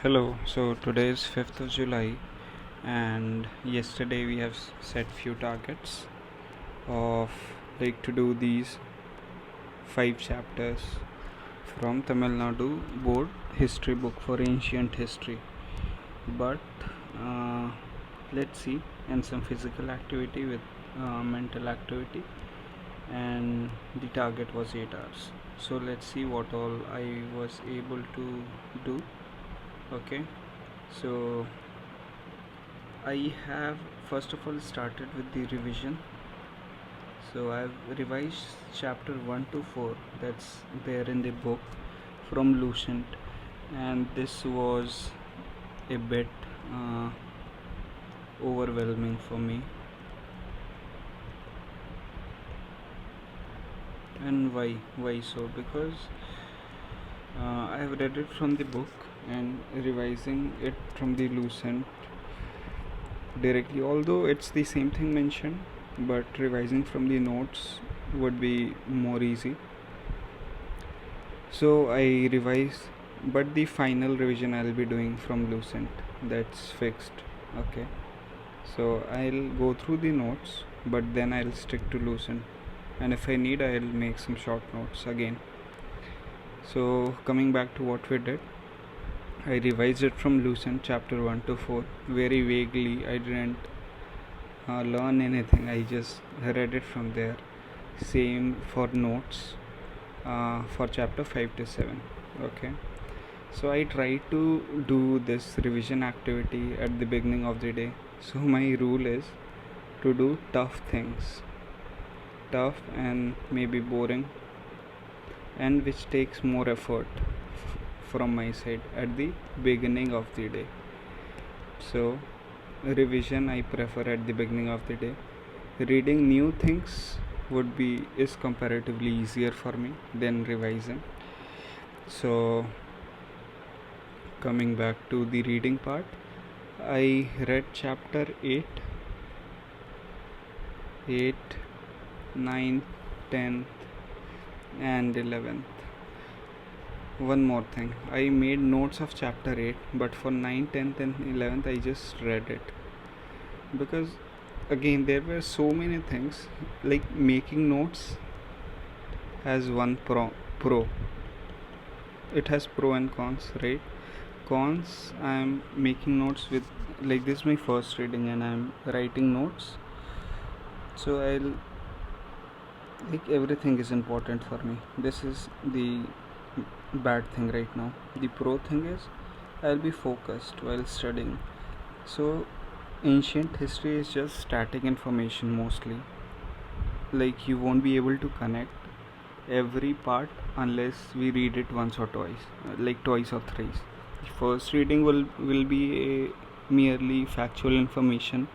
Hello, so today is 5th of July and yesterday we have set few targets of to do these 5 chapters from Tamil Nadu board history book for ancient history. But let's see, and some physical activity with mental activity, and the target was 8 hours. So let's see what all I was able to do. Okay, so I have first of all started with the revision. So I've revised chapter 1 to 4 that's there in the book from Lucent, and this was a bit overwhelming for me. And why so? Because I have read it from the book and revising it from the Lucent directly, although it's the same thing mentioned, but revising from the notes would be more easy. So I revise, but the final revision I'll be doing from Lucent, that's fixed. Okay, so I'll go through the notes, but then I'll stick to Lucent, and if I need I'll make some short notes again. So coming back to what we did, I revised it from Lucent chapter 1 to 4 very vaguely. I didn't learn anything, I just read it from there. Same for notes for chapter 5 to 7. Okay, so I try to do this revision activity at the beginning of the day. So my rule is to do tough things, tough and maybe boring, and which takes more effort from my side at the beginning of the day. So revision I prefer at the beginning of the day. Reading new things is comparatively easier for me than revising. So coming back to the reading part, I read chapter 8, 9th, 10th and 11th. One more thing, I made notes of chapter 8, but for 9th, 10th and 11th I just read it, because again there were so many things. Like making notes has one pro. It has pro and cons, right? Cons, I am making notes with, like, this is my first reading and I am writing notes, so everything is important for me. This is the bad thing right now. The pro thing is I'll be focused while studying. So ancient history is just static information mostly. Like, you won't be able to connect every part unless we read it once or twice, like twice or thrice. The first reading will be a merely factual information,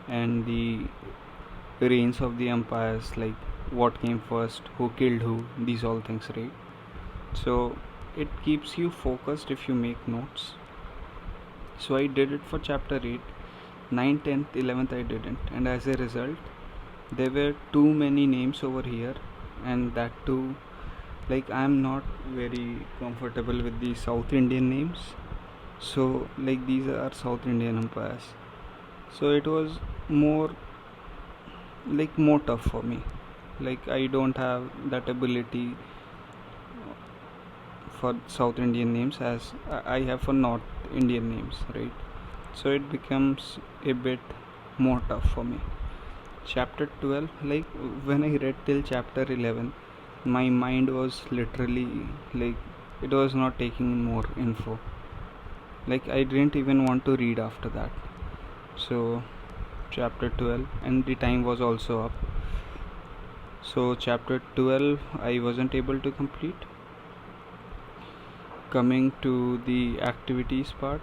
and the reigns of the empires, like what came first, who killed who, these all things, right? So it keeps you focused if you make notes. So I did it for chapter 8, 9th, 10th, 11th I didn't, and as a result there were too many names over here, and that too, like, I'm not very comfortable with the South Indian names. So like, these are South Indian empires, so it was more tough for me. Like, I don't have that ability for South Indian names as I have for North Indian names, right? So it becomes a bit more tough for me. Chapter 12, like, when I read till chapter 11, my mind was literally, like, it was not taking in more info. Like, I didn't even want to read after that. So chapter 12, and the time was also up, so chapter 12 I wasn't able to complete. Coming to the activities part,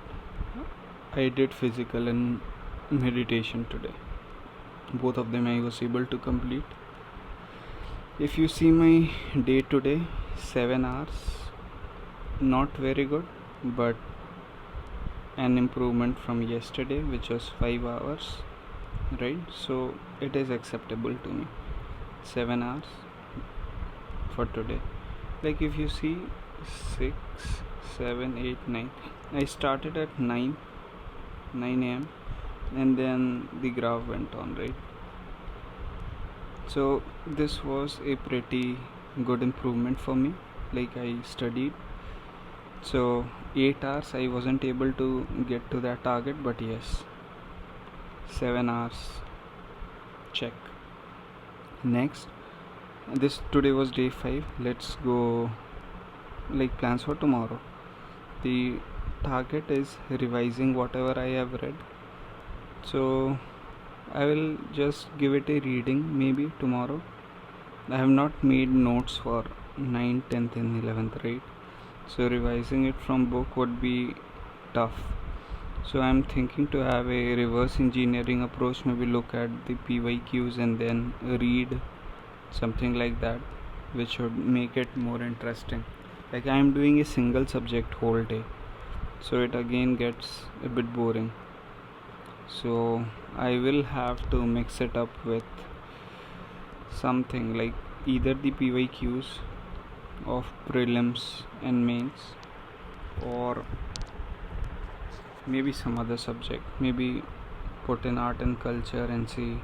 I did physical and meditation today. Both of them I was able to complete. If you see my day today, 7 hours, not very good, but an improvement from yesterday, which was 5 hours, right? So it is acceptable to me. 7 hours for today. Like, if you see 6, 7, 8, 9, I started at 9 a.m. and then the graph went on, right? So this was a pretty good improvement for me. Like, I studied, so 8 hours I wasn't able to get to that target, but yes, 7 hours check. Next, this today was day 5. Let's go, like, plans for tomorrow. The target is revising whatever I have read, so I will just give it a reading maybe tomorrow. I have not made notes for 9th, 10th and 11th, right? So revising it from book would be tough. So I'm thinking to have a reverse engineering approach, maybe look at the PYQs and then read something like that, which should make it more interesting. Like, I'm doing a single subject whole day, so it again gets a bit boring. So I will have to mix it up with something like either the PYQs of prelims and mains, or maybe some other subject, maybe put in art and culture and see.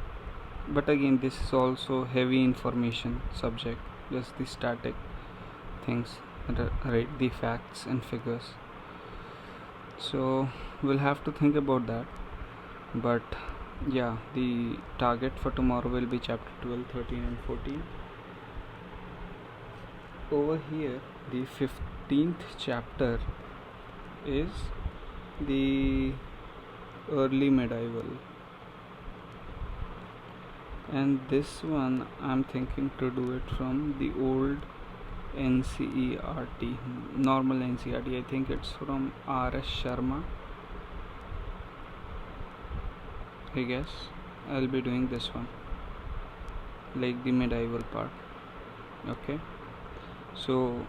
But again, this is also heavy information subject, just the static things, right? The facts and figures. So we'll have to think about that. But yeah, the target for tomorrow will be chapter 12, 13 and 14. Over here, the 15th chapter is the early medieval, and this one I'm thinking to do it from the old NCERT, normal NCERT. I think it's from R.S. Sharma. I guess I'll be doing this one, like the medieval part. Okay, so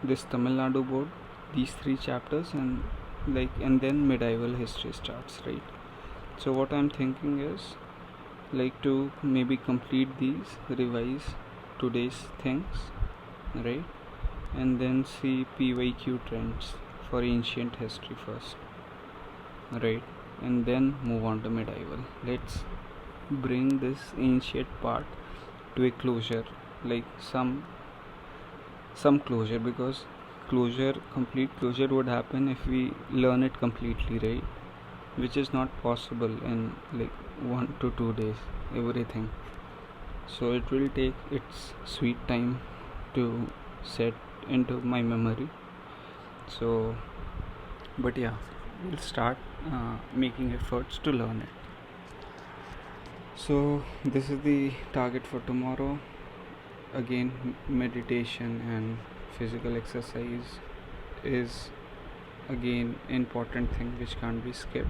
this Tamil Nadu board, these 3 chapters, and then medieval history starts, right? So what I'm thinking is, like, to maybe complete these, revise today's things, right? And then see PYQ trends for ancient history first, right? And then move on to medieval. Let's bring this ancient part to a closure, like some closure, because complete closure would happen if we learn it completely, right? Which is not possible in like 1 to 2 days, everything. So it will take its sweet time to set into my memory. So, but yeah, we'll start making efforts to learn it. So this is the target for tomorrow. Again, meditation and physical exercise is again important thing which can't be skipped.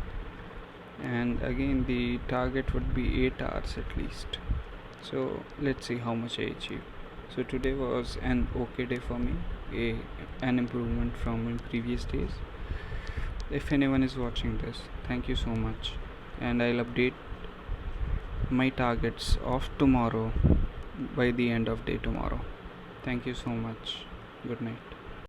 And again, the target would be 8 hours at least. So let's see how much I achieve. So today was an okay day for me, an improvement from in previous days. If anyone is watching this, thank you so much, and I'll update my targets of tomorrow by the end of day tomorrow. Thank you so much. Good night.